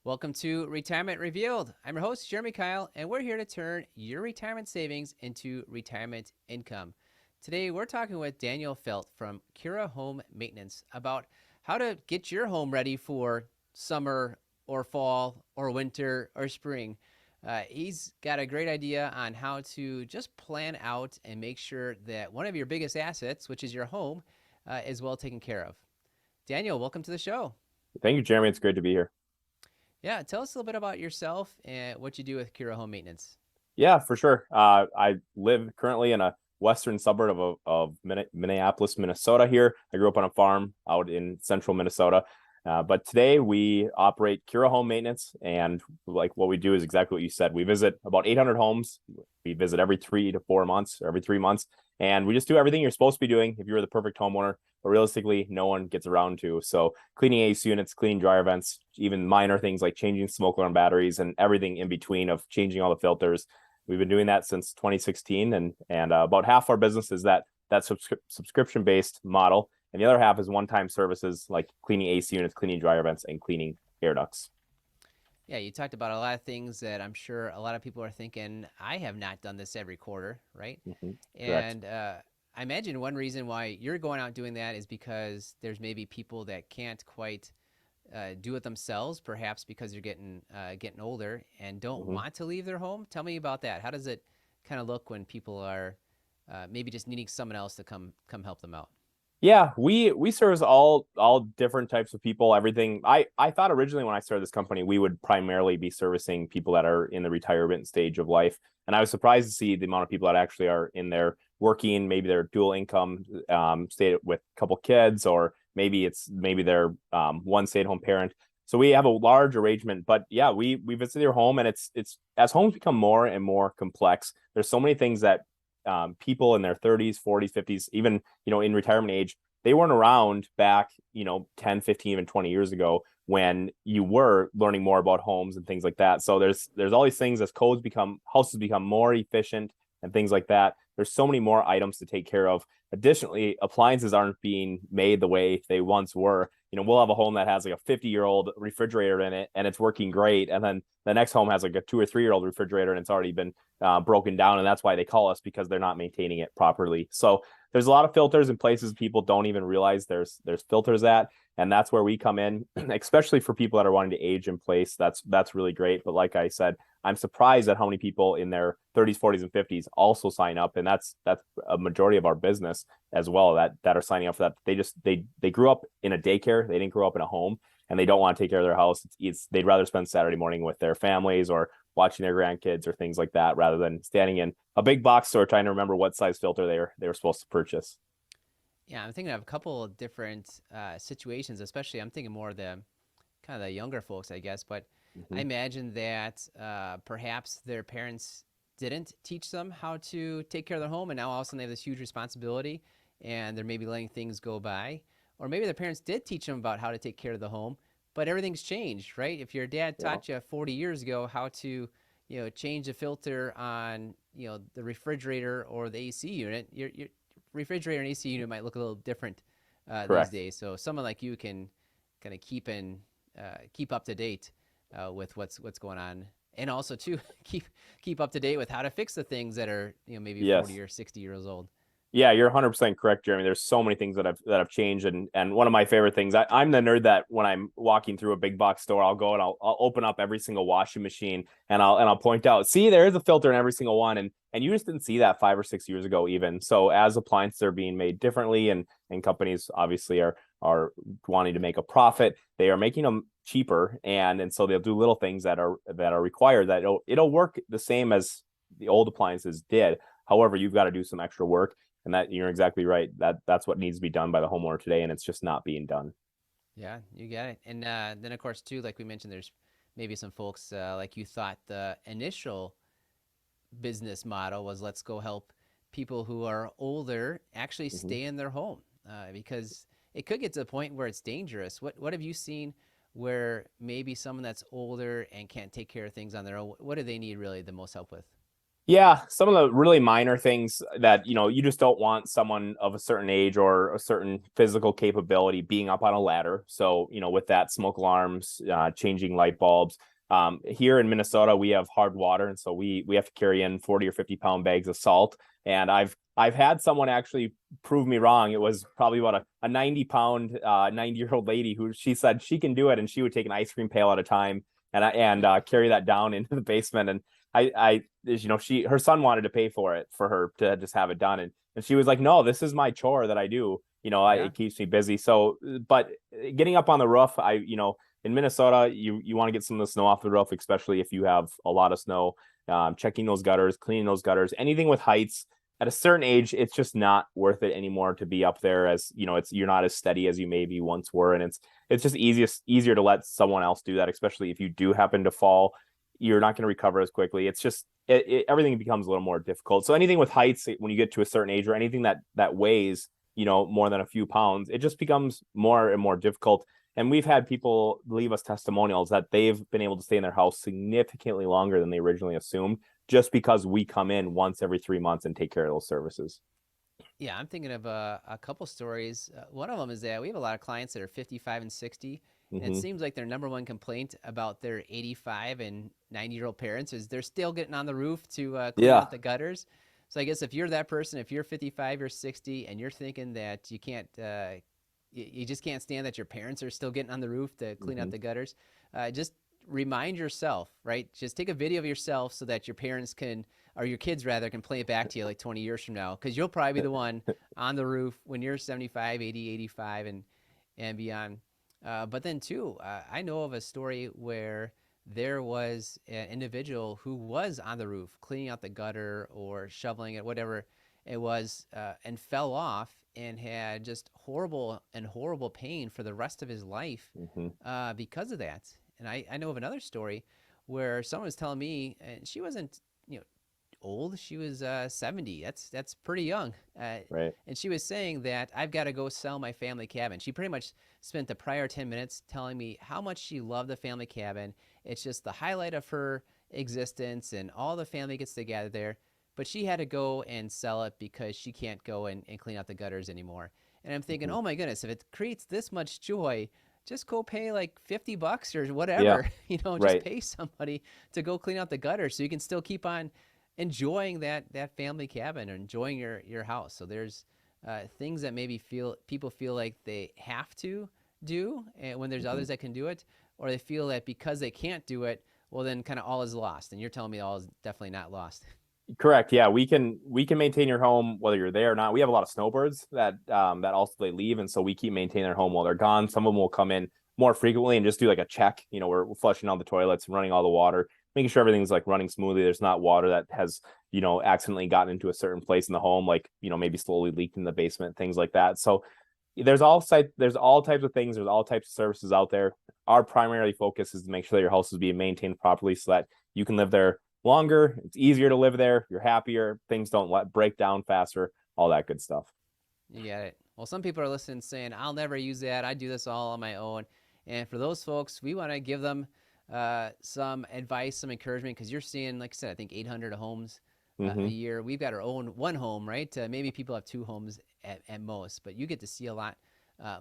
Welcome to Retirement Revealed. I'm your host, Jeremy Keil, and we're here to turn your retirement savings into retirement income. Today, we're talking with Daniel Felt from Kura Home Maintenance about how to get your home ready for summer or fall or winter or spring. He's got a great idea on how to just plan out and make sure that one of your biggest assets, which is your home, is well taken care of. Daniel, welcome to the show. Thank you, Jeremy. It's great to be here. Yeah, tell us a little bit about yourself and what you do with Kura Home Maintenance. Yeah, for sure. I live currently in a western suburb of Minneapolis, Minnesota here. I grew up on a farm out in central Minnesota. But today we operate Kura Home Maintenance, and like what we do is exactly what you said. We visit about 800 homes. We visit every 3 to 4 months, or every 3 months, and we just do everything you're supposed to be doing if you're the perfect homeowner. But realistically, no one gets around to. So cleaning AC units, cleaning dryer vents, even minor things like changing smoke alarm batteries and everything in between of changing all the filters. We've been doing that since 2016, and about half our business is that subscription based model, and the other half is one-time services like cleaning AC units, cleaning dryer vents, and cleaning air ducts. Yeah, you talked about a lot of things that I'm sure a lot of people are thinking, I have not done this every quarter, right? Mm-hmm. Correct. And I imagine one reason why you're going out doing that is because there's maybe people that can't quite do it themselves, perhaps because they're getting older and don't Mm-hmm. want to leave their home. Tell me about that. How does it kind of look when people are maybe just needing someone else to come help them out? Yeah, we service all different types of people. Everything. I thought originally when I started this company, we would primarily be servicing people that are in the retirement stage of life, and I was surprised to see the amount of people that actually are in there working. Maybe they're dual income, stay with a couple kids, or maybe they're one stay at home parent. So we have a large arrangement. But yeah, we visit your home, and it's as homes become more and more complex. There's so many things that people in their 30s, 40s, 50s, even in retirement age, they weren't around back 10, 15, even 20 years ago when you were learning more about homes and things like that. So there's all these things as houses become more efficient and things like that. There's so many more items to take care of. Additionally, appliances aren't being made the way they once were. We'll have a home that has like a 50-year-old refrigerator in it and it's working great, and then the next home has like a 2 or 3-year-old refrigerator and it's already been broken down, and that's why they call us, because they're not maintaining it properly. So there's a lot of filters in places people don't even realize there's filters at, and that's where we come in, especially for people that are wanting to age in place. That's really great. But like I said, I'm surprised at how many people in their 30s, 40s, and 50s also sign up, and that's a majority of our business as well that are signing up for that. They grew up in a daycare, they didn't grow up in a home, and they don't want to take care of their house. They'd rather spend Saturday morning with their families or watching their grandkids or things like that, rather than standing in a big box store trying to remember what size filter they were supposed to purchase. Yeah, I'm thinking of a couple of different situations, especially I'm thinking more of the kind of the younger folks, I guess. But I Mm-hmm. imagine that perhaps their parents didn't teach them how to take care of their home, and now all of a sudden they have this huge responsibility, and they're maybe letting things go by. Or maybe their parents did teach them about how to take care of the home, but everything's changed, right? If your dad Yeah. taught you 40 years ago how to, change the filter on, the refrigerator or the AC unit, your refrigerator and AC unit might look a little different these Correct. days. So someone like you can kind of keep up to date with what's going on, and also too keep up to date with how to fix the things that are maybe 40 Yes. or 60 years old. Yeah, you're 100% correct, Jeremy. There's so many things that have changed, and one of my favorite things. I'm the nerd that when I'm walking through a big box store, I'll go and I'll open up every single washing machine, and I'll point out, see, there is a filter in every single one, and you just didn't see that 5 or 6 years ago even. So as appliances are being made differently, and companies obviously are wanting to make a profit, they are making them cheaper, and so they'll do little things that are required that it'll work the same as the old appliances did. However, you've got to do some extra work, and that you're exactly right. That's what needs to be done by the homeowner today, and it's just not being done. Yeah, you got it. And then of course too, like we mentioned, there's maybe some folks like you thought the initial business model was let's go help people who are older actually Mm-hmm. stay in their home because it could get to the point where it's dangerous. What have you seen where maybe someone that's older and can't take care of things on their own? What do they need really the most help with? Yeah, some of the really minor things that, you just don't want someone of a certain age or a certain physical capability being up on a ladder. So, with that, smoke alarms, changing light bulbs. Here in Minnesota, we have hard water, and so we have to carry in 40 or 50 pound bags of salt. And I've had someone actually prove me wrong. It was probably about a 90 pound 90-year-old lady who she said she can do it, and she would take an ice cream pail at a time and carry that down into the basement. And her son wanted to pay for it for her to just have it done, and she was like, no, this is my chore that I do. Yeah. It keeps me busy. So, but getting up on the roof, in Minnesota, you want to get some of the snow off the roof, especially if you have a lot of snow. Checking those gutters, cleaning those gutters, anything with heights. At a certain age, it's just not worth it anymore to be up there, as you're not as steady as you maybe once were, and it's just easier to let someone else do that, especially if you do happen to fall. You're not going to recover as quickly. It's just everything becomes a little more difficult. So anything with heights, when you get to a certain age, or anything that weighs more than a few pounds, it just becomes more and more difficult. And we've had people leave us testimonials that they've been able to stay in their house significantly longer than they originally assumed, just because we come in once every 3 months and take care of those services. Yeah, I'm thinking of a couple stories. One of them is that we have a lot of clients that are 55 and 60, and it Mm-hmm. seems like their number one complaint about their 85 and 90-year-old parents is they're still getting on the roof to clean Yeah. out the gutters. So I guess if you're that person, if you're 55 or 60, and you're thinking that you can't, you just can't stand that your parents are still getting on the roof to clean out Mm-hmm. the gutters, just remind yourself, right? Just take a video of yourself so that your parents can, or your kids rather, can play it back to you like 20 years from now, because you'll probably be the one on the roof when you're 75, 80, 85, and beyond. But then too, I know of a story where there was an individual who was on the roof cleaning out the gutter or shoveling it, whatever it was, and fell off and had just horrible pain for the rest of his life Mm-hmm. because of that. And I know of another story where someone was telling me, and she wasn't, you know, old. She was 70. That's pretty young. Right. And she was saying that I've got to go sell my family cabin. She pretty much spent the prior 10 minutes telling me how much she loved the family cabin. It's just the highlight of her existence, and all the family gets together there. But she had to go and sell it because she can't go and clean out the gutters anymore. And I'm thinking, Mm-hmm. oh my goodness, if it creates this much joy, just go pay like $50 or Yeah. whatever, just Right. pay somebody to go clean out the gutters so you can still keep on enjoying that family cabin or enjoying your house. So there's things that maybe people feel like they have to do, and when there's Mm-hmm. others that can do it, or they feel that because they can't do it, well then kind of all is lost. And you're telling me all is definitely not lost. Correct. Yeah, we can maintain your home whether you're there or not. We have a lot of snowbirds that also they leave, and so we keep maintaining their home while they're gone. Some of them will come in more frequently and just do like a check. We're flushing all the toilets, running all the water, making sure everything's like running smoothly. There's not water that has accidentally gotten into a certain place in the home, like maybe slowly leaked in the basement, things like that. So there's all types of things. There's all types of services out there. Our primary focus is to make sure that your house is being maintained properly so that you can live there longer. It's easier to live there. You're happier. Things don't break down faster. All that good stuff. You got it. Well, some people are listening saying, I'll never use that. I do this all on my own. And for those folks, we want to give them some advice, some encouragement, because you're seeing, like I said, I think 800 homes a Mm-hmm. year. We've got our own one home, right? Maybe people have two homes at most, but you get to see a lot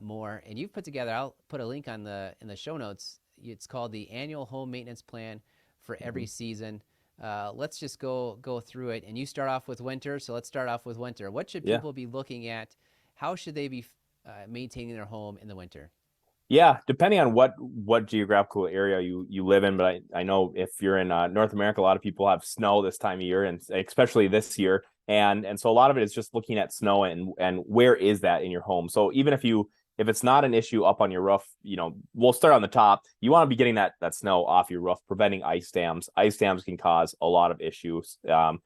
more. And you've put together, I'll put a link on in the show notes. It's called the Annual Home Maintenance Plan for Mm-hmm. every season. Let's just go through it. And you start off with winter, so let's start off with winter. What should Yeah. people be looking at? How should they be maintaining their home in the winter? Yeah, depending on what geographical area you live in, but I know if you're in North America, a lot of people have snow this time of year, and especially this year, and so a lot of it is just looking at snow and where is that in your home. So even if it's not an issue up on your roof, we'll start on the top. You want to be getting that snow off your roof, preventing ice dams. Ice dams can cause a lot of issues. And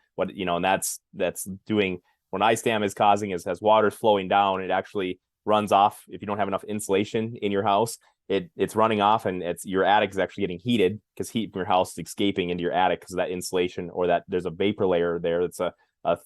that's doing what an ice dam is causing is as water's flowing down, it actually runs off. If you don't have enough insulation in your house, it's running off, and it's your attic is actually getting heated because heat from your house is escaping into your attic because of that insulation, or that there's a vapor layer there that's a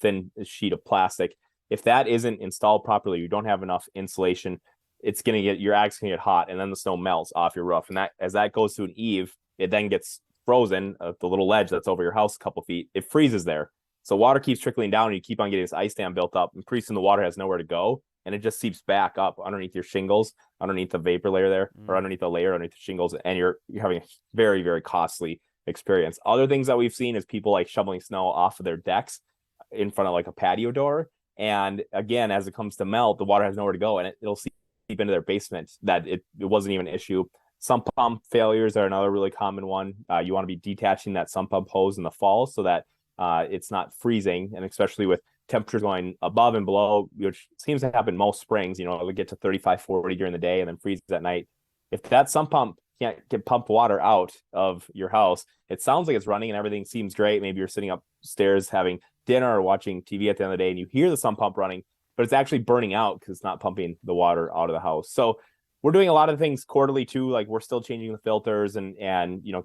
thin sheet of plastic. If that isn't installed properly, you don't have enough insulation, it's going to get your attic's going to get hot, and then the snow melts off your roof, and that as that goes to an eave, it then gets frozen. The little ledge that's over your house a couple feet, it freezes there, So water keeps trickling down and you keep on getting this ice dam built up, and pretty soon the water has nowhere to go. And it just seeps back up underneath your shingles, underneath the vapor layer there, or underneath the layer underneath the shingles, and you're having a very, very costly experience. Other things that we've seen is people like shoveling snow off of their decks in front of like a patio door. And again, as it comes to melt, the water has nowhere to go, and it'll seep into their basement. That it wasn't even an issue. Sump pump failures are another really common one. You want to be detaching that sump pump hose in the fall so that it's not freezing, and especially with temperatures going above and below, which seems to happen most springs, it'll get to 35, 40 during the day and then freeze at night. If that sump pump can't get pumped water out of your house, it sounds like it's running and everything seems great. Maybe you're sitting upstairs having dinner or watching TV at the end of the day and you hear the sump pump running, but it's actually burning out because it's not pumping the water out of the house. So we're doing a lot of things quarterly too. Like we're still changing the filters and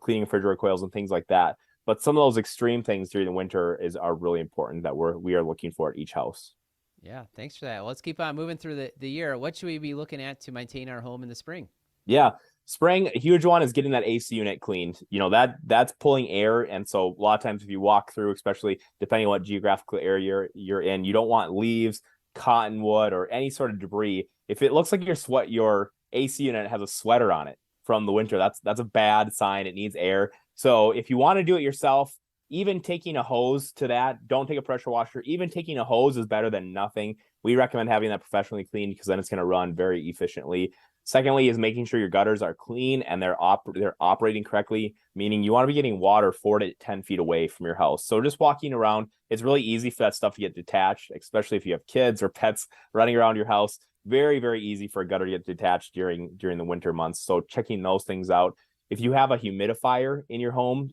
cleaning refrigerator coils and things like that. But some of those extreme things during the winter are really important that we are looking for at each house. Yeah, thanks for that. Well, let's keep on moving through the year. What should we be looking at to maintain our home in the spring? Yeah, spring, a huge one is getting that AC unit cleaned. That's pulling air, and so a lot of times if you walk through, especially depending on what geographical area you're in, you don't want leaves, cottonwood, or any sort of debris. If it looks like your AC unit has a sweater on it from the winter, that's a bad sign. It needs air. So if you want to do it yourself, even taking a hose to that, don't take a pressure washer. Even taking a hose is better than nothing. We recommend having that professionally cleaned because then it's going to run very efficiently. Secondly is making sure your gutters are clean and they're operating correctly, meaning you want to be getting water 4 to 10 feet away from your house. So just walking around, it's really easy for that stuff to get detached, especially if you have kids or pets running around your house. Very, very easy for a gutter to get detached during the winter months. So checking those things out. If you have a humidifier in your home,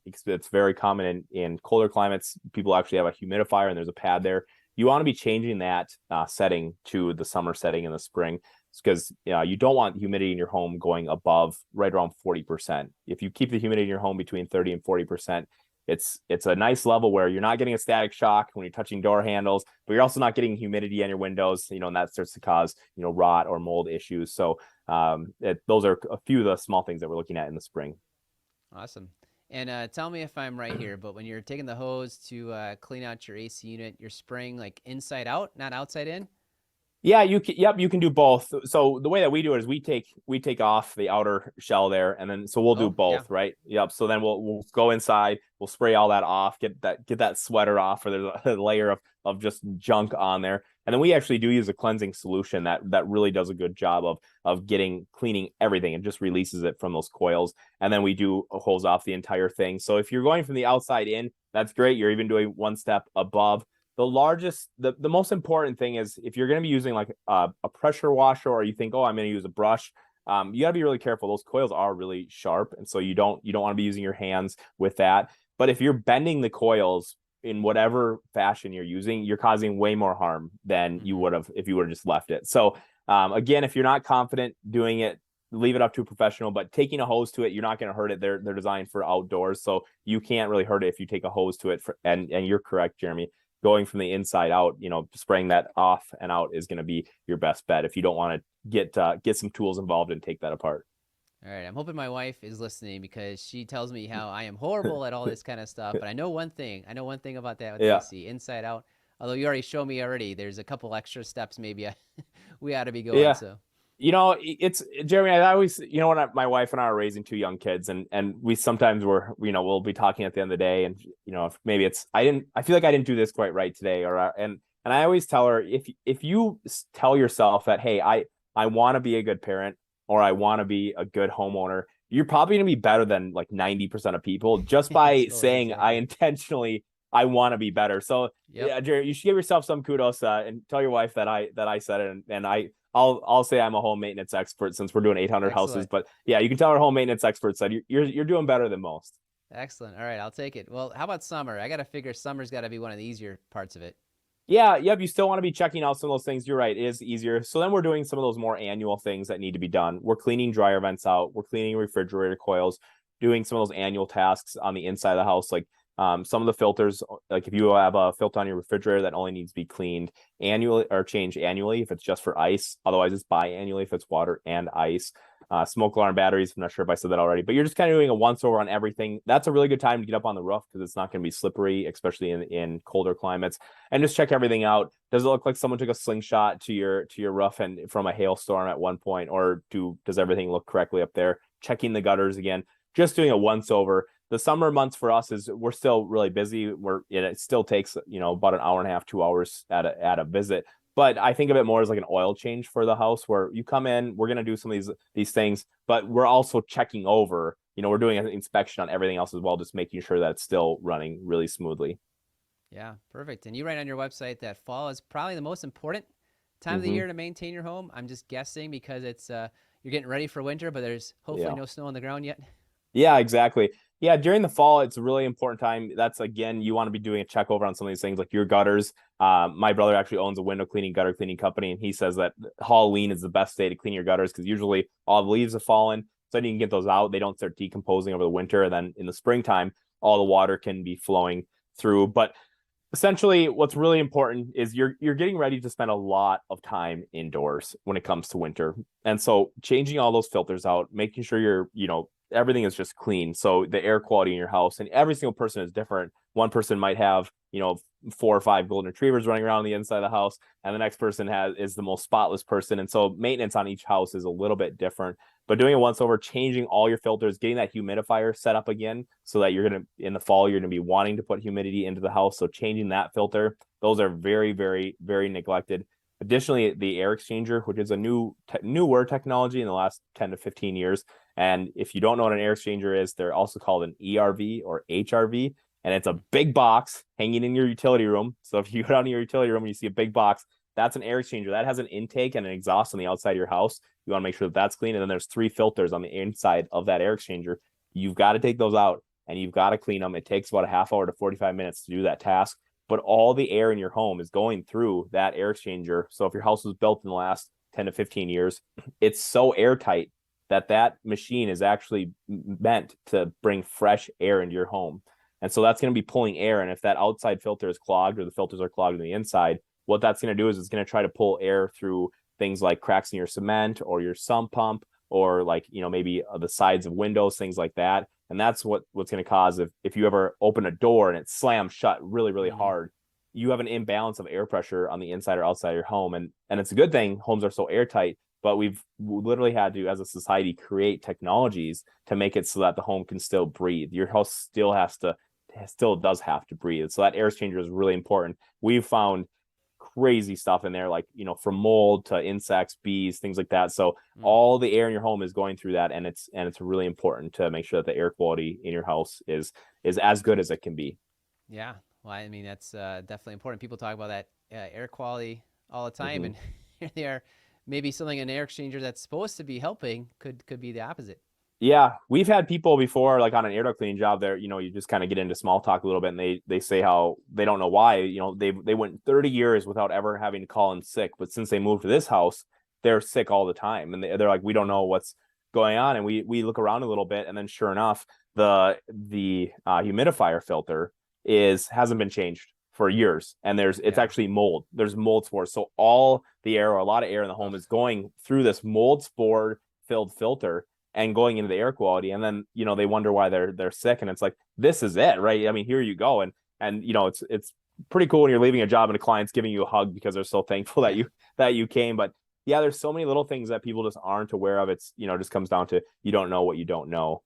it's very common in colder climates. People actually have a humidifier and there's a pad there. You want to be changing that setting to the summer setting in the spring because you don't want humidity in your home going above right around 40%. If you keep the humidity in your home between 30 and 40%, it's a nice level where you're not getting a static shock when you're touching door handles, but you're also not getting humidity on your windows, and that starts to cause, rot or mold issues. So those are a few of the small things that we're looking at in the spring. Awesome. And tell me if I'm right here, but when you're taking the hose to clean out your AC unit, you're spraying like inside out, not outside in? Yeah, you can do both. So the way that we do it is we take off the outer shell there, and then so we'll do both, yeah. right? Yep. So then we'll go inside, we'll spray all that off, get that sweater off, or there's a layer of just junk on there. And then we actually do use a cleansing solution that really does a good job of cleaning everything and just releases it from those coils. And then we do hose off the entire thing. So if you're going from the outside in, that's great. You're even doing one step above. The most important thing is if you're going to be using like a pressure washer, or you think, oh, I'm going to use a brush, you got to be really careful. Those coils are really sharp, and so you don't want to be using your hands with that. But if you're bending the coils in whatever fashion you're using, you're causing way more harm than you would have if you would have just left it. So again, if you're not confident doing it, leave it up to a professional. But taking a hose to it, you're not going to hurt it. They're designed for outdoors, so you can't really hurt it if you take a hose to it. And you're correct, Jeremy. Going from the inside out, spraying that off and out is going to be your best bet if you don't want to get some tools involved and take that apart. All right, I'm hoping my wife is listening because she tells me how I am horrible at all this kind of stuff. But I know one thing. I know one thing about that with AC, inside out. Although you already showed me already, there's a couple extra steps maybe we ought to be going. Yeah. So. It's Jeremy. I always, when my wife and I are raising 2 young kids, and we sometimes we'll be talking at the end of the day, and if maybe I feel like I didn't do this quite right today, and I always tell her if you tell yourself that, hey, I want to be a good parent, or I want to be a good homeowner, you're probably going to be better than like 90% of people just by saying exactly. I want to be better. So yeah, Jerry, you should give yourself some kudos and tell your wife that I said it, and I'll say I'm a home maintenance expert since we're doing 800 houses. But yeah, you can tell our home maintenance expert said you're doing better than most. Excellent. All right, I'll take it. Well, how about summer? I got to figure summer's got to be one of the easier parts of it. Yeah, yep. You still want to be checking out some of those things. You're right. It is easier. So then we're doing some of those more annual things that need to be done. We're cleaning dryer vents out. We're cleaning refrigerator coils, doing some of those annual tasks on the inside of the house, like some of the filters, like if you have a filter on your refrigerator that only needs to be cleaned annually or changed annually if it's just for ice. Otherwise, it's biannually if it's water and ice. smoke alarm batteries. I'm not sure if I said that already, but you're just kind of doing a once over on everything. That's a really good time to get up on the roof because it's not going to be slippery, especially in colder climates, and just check everything out. Does it look like someone took a slingshot to your roof and from a hailstorm at one point, or does everything look correctly up there? Checking the gutters again, just doing a once over. The summer months for us is we're still really busy. It still takes about an hour and a half, 2 hours at a visit. But I think of it more as like an oil change for the house where you come in, we're going to do some of these things, but we're also checking over, we're doing an inspection on everything else as well, just making sure that it's still running really smoothly. Yeah, perfect. And you write on your website that fall is probably the most important time of the Mm-hmm. year to maintain your home. I'm just guessing because it's you're getting ready for winter, but there's hopefully Yeah. no snow on the ground yet. Yeah, exactly. Yeah, during the fall, it's a really important time. That's again, you want to be doing a check over on some of these things like your gutters. My brother actually owns a window cleaning, gutter cleaning company, and he says that Halloween is the best day to clean your gutters because usually all the leaves have fallen. So then you can get those out. They don't start decomposing over the winter. And then in the springtime, all the water can be flowing through. But essentially what's really important is you're getting ready to spend a lot of time indoors when it comes to winter, and so changing all those filters out, making sure everything is just clean, so the air quality in your house, and every single person is different. One person might have 4 or 5 golden retrievers running around the inside of the house, and the next person is the most spotless person, and so maintenance on each house is a little bit different. But doing it once over, changing all your filters, getting that humidifier set up again so that in the fall, you're going to be wanting to put humidity into the house. So changing that filter, those are very, very, very neglected. Additionally, the air exchanger, which is a newer technology in the last 10 to 15 years. And if you don't know what an air exchanger is, they're also called an ERV or HRV. And it's a big box hanging in your utility room. So if you go down to your utility room and you see a big box, that's an air exchanger. That has an intake and an exhaust on the outside of your house. You want to make sure that that's clean. And then there's 3 filters on the inside of that air exchanger. You've got to take those out and you've got to clean them. It takes about a half hour to 45 minutes to do that task. But all the air in your home is going through that air exchanger. So if your house was built in the last 10 to 15 years, it's so airtight that machine is actually meant to bring fresh air into your home. And so that's going to be pulling air. And if that outside filter is clogged or the filters are clogged on the inside, what that's going to do is it's going to try to pull air through things like cracks in your cement or your sump pump or maybe the sides of windows, things like that. And that's what's going to cause if you ever open a door and it slams shut really, really hard, you have an imbalance of air pressure on the inside or outside of your home. And it's a good thing homes are so airtight, but we've literally had to, as a society, create technologies to make it so that the home can still breathe. Your house still does have to breathe. So that air exchanger is really important. We've found crazy stuff in there, from mold to insects, bees, things like that. So all the air in your home is going through that, and it's really important to make sure that the air quality in your house is as good as it can be. Yeah, well, I mean that's definitely important. People talk about that air quality all the time, and here they are. Maybe something an air exchanger that's supposed to be helping could be the opposite. Yeah, we've had people before, like on an air duct cleaning job there, you just kind of get into small talk a little bit and they say how they don't know why, they went 30 years without ever having to call in sick. But since they moved to this house, they're sick all the time. And they're like, we don't know what's going on. And we look around a little bit, and then sure enough, the humidifier filter hasn't been changed for years. And it's actually mold. There's mold spores. So all the air, or a lot of air in the home, is going through this mold spore filled filter and going into the air quality. And then they wonder why they're sick, and it's like, this is it, right? I mean, here you go. And it's pretty cool when you're leaving a job and a client's giving you a hug because they're so thankful that you came. But yeah, there's so many little things that people just aren't aware of. It's just comes down to you don't know what you don't know.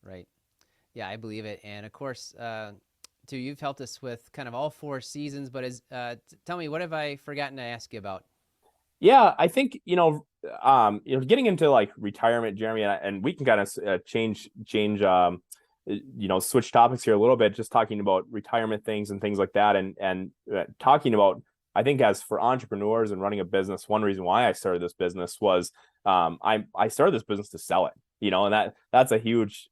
Right. Yeah, I believe it. And of course, too, you've helped us with kind of all 4 seasons, but tell me, what have I forgotten to ask you about? Yeah, I think getting into like retirement, Jeremy, and we can kind of change switch topics here a little bit, just talking about retirement things and things like that, and talking about, I think, as for entrepreneurs and running a business, one reason why I started this business was I started this business to sell it, and that's a huge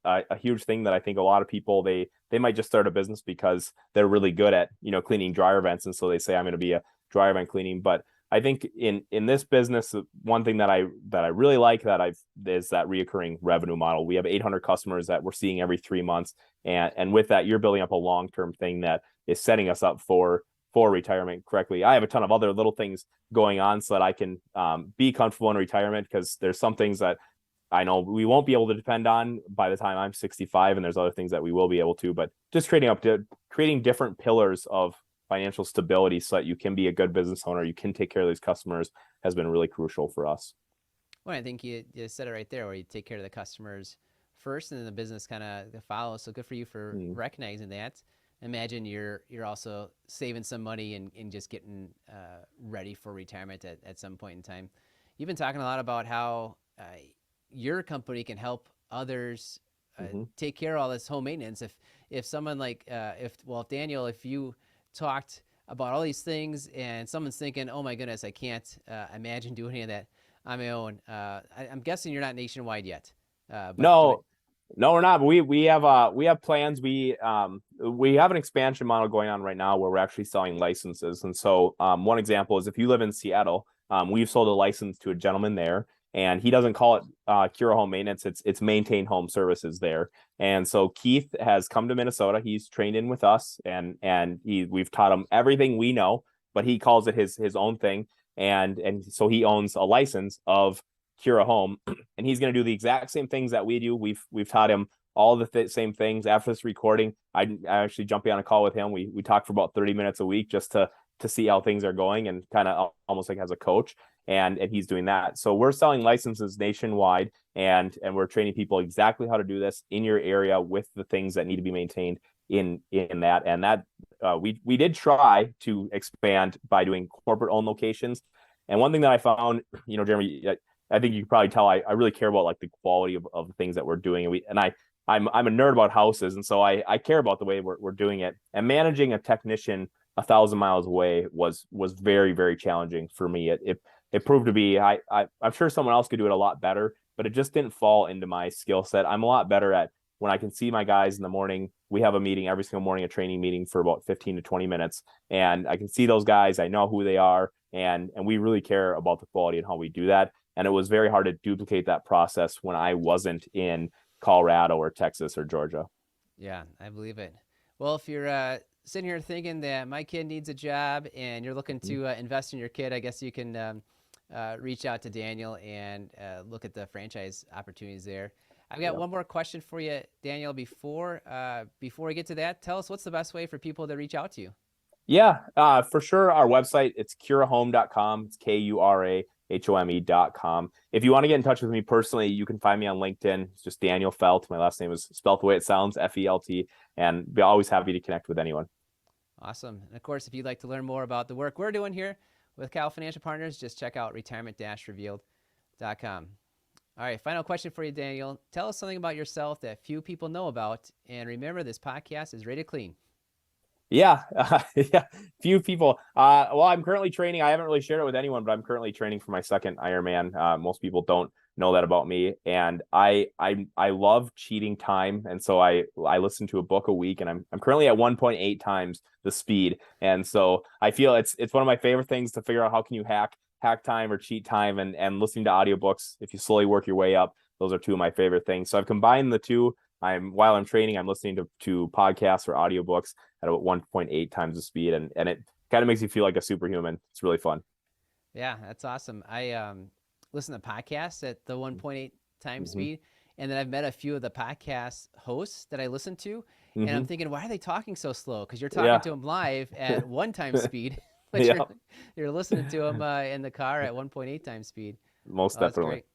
thing that I think a lot of people they might just start a business because they're really good at cleaning dryer vents, and so they say I'm going to be a dryer vent cleaning. But I think in this business, one thing that I really like is that reoccurring revenue model. We have 800 customers that we're seeing every 3 months, and with that, you're building up a long-term thing that is setting us up for retirement correctly. I have a ton of other little things going on so that I can be comfortable in retirement, because there's some things that I know we won't be able to depend on by the time I'm 65, and there's other things that we will be able to, but just creating different pillars of financial stability so that you can be a good business owner, you can take care of these customers has been really crucial for us. Well, I think you said it right there, where you take care of the customers first, and then the business kind of follows. So good for you for recognizing that. Imagine you're also saving some money and just getting ready for retirement at some point in time. You've been talking a lot about how your company can help others take care of all this home maintenance. If someone like if Daniel, if you talked about all these things and someone's thinking, oh my goodness, I can't imagine doing any of that on my own. I'm guessing you're not nationwide yet. No, no, we're not. But we have plans. We have an expansion model going on right now where we're actually selling licenses. And so one example is if you live in Seattle, we've sold a license to a gentleman there, and he doesn't call it Kura Home Maintenance. It's Maintain Home Services there. And so Keith has come to Minnesota. He's trained in with us, and we've taught him everything we know, but he calls it his own thing. And so he owns a license of Kura Home, and he's going to do the exact same things that we do. We've taught him all the same things. After this recording, I actually jumping on a call with him. We talk for about 30 minutes a week just to see how things are going, and kind of almost like as a coach. And he's doing that. So we're selling licenses nationwide, and we're training people exactly how to do this in your area with the things that need to be maintained in that. And that we did try to expand by doing corporate owned locations. And one thing that I found, Jeremy, I think you can probably tell I really care about like the quality of the things that we're doing. I'm a nerd about houses, and so I care about the way we're doing it. And managing a technician 1,000 miles away was very, very challenging for me. It proved to be I'm sure someone else could do it a lot better, but it just didn't fall into my skill set. I'm a lot better at when I can see my guys in the morning. We have a meeting every single morning, a training meeting for about 15 to 20 minutes, and I can see those guys. I know who they are, and we really care about the quality and how we do that. And it was very hard to duplicate that process when I wasn't in Colorado or Texas or Georgia. Yeah, I believe it. Well, if you're sitting here thinking that my kid needs a job and you're looking to invest in your kid, I guess you can reach out to Daniel and look at the franchise opportunities there. I've got one more question for you, Daniel. Before we get to that, tell us what's the best way for people to reach out to you. Yeah, for sure. Our website, it's kurahome.com. It's KURAHOME.com. If you want to get in touch with me personally, you can find me on LinkedIn. It's just Daniel Felt. My last name is spelled the way it sounds, FELT, and be always happy to connect with anyone. Awesome. And of course, if you'd like to learn more about the work we're doing here with Keil Financial Partners, just check out retirement-revealed.com. All right, final question for you, Daniel. Tell us something about yourself that few people know about. And remember, this podcast is rated clean. Yeah, few people. Well, I'm currently training. I haven't really shared it with anyone, but I'm currently training for my second Ironman. Most people don't know that about me, and I love cheating time, and so I listen to a book a week, and I'm currently at 1.8 times the speed, and so I feel it's one of my favorite things to figure out how can you hack time or cheat time, and listening to audiobooks. If you slowly work your way up, those are two of my favorite things. So I've combined the two. While I'm training, I'm listening to podcasts or audiobooks at about 1.8 times the speed, and it kind of makes you feel like a superhuman. It's really fun. Yeah, that's awesome. I listen to podcasts at the 1.8 times speed, and then I've met a few of the podcast hosts that I listen to, and I'm thinking, why are they talking so slow? Because you're talking to them live at 1 time speed, but you're listening to them in the car at 1.8 times speed. Most definitely. Great.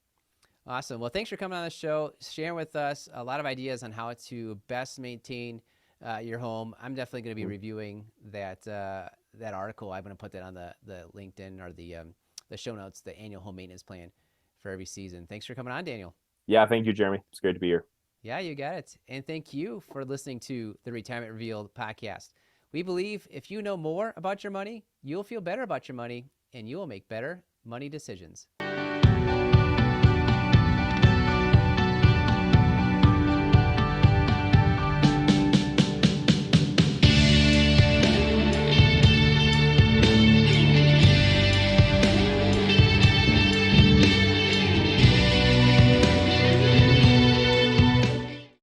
Awesome. Well, thanks for coming on the show, sharing with us a lot of ideas on how to best maintain your home. I'm definitely going to be reviewing that article. I'm going to put that on the LinkedIn or the show notes, the annual home maintenance plan for every season. Thanks for coming on, Daniel. Yeah, thank you, Jeremy. It's great to be here. Yeah, you got it. And thank you for listening to the Retirement Revealed podcast. We believe if you know more about your money, you'll feel better about your money, and you will make better money decisions.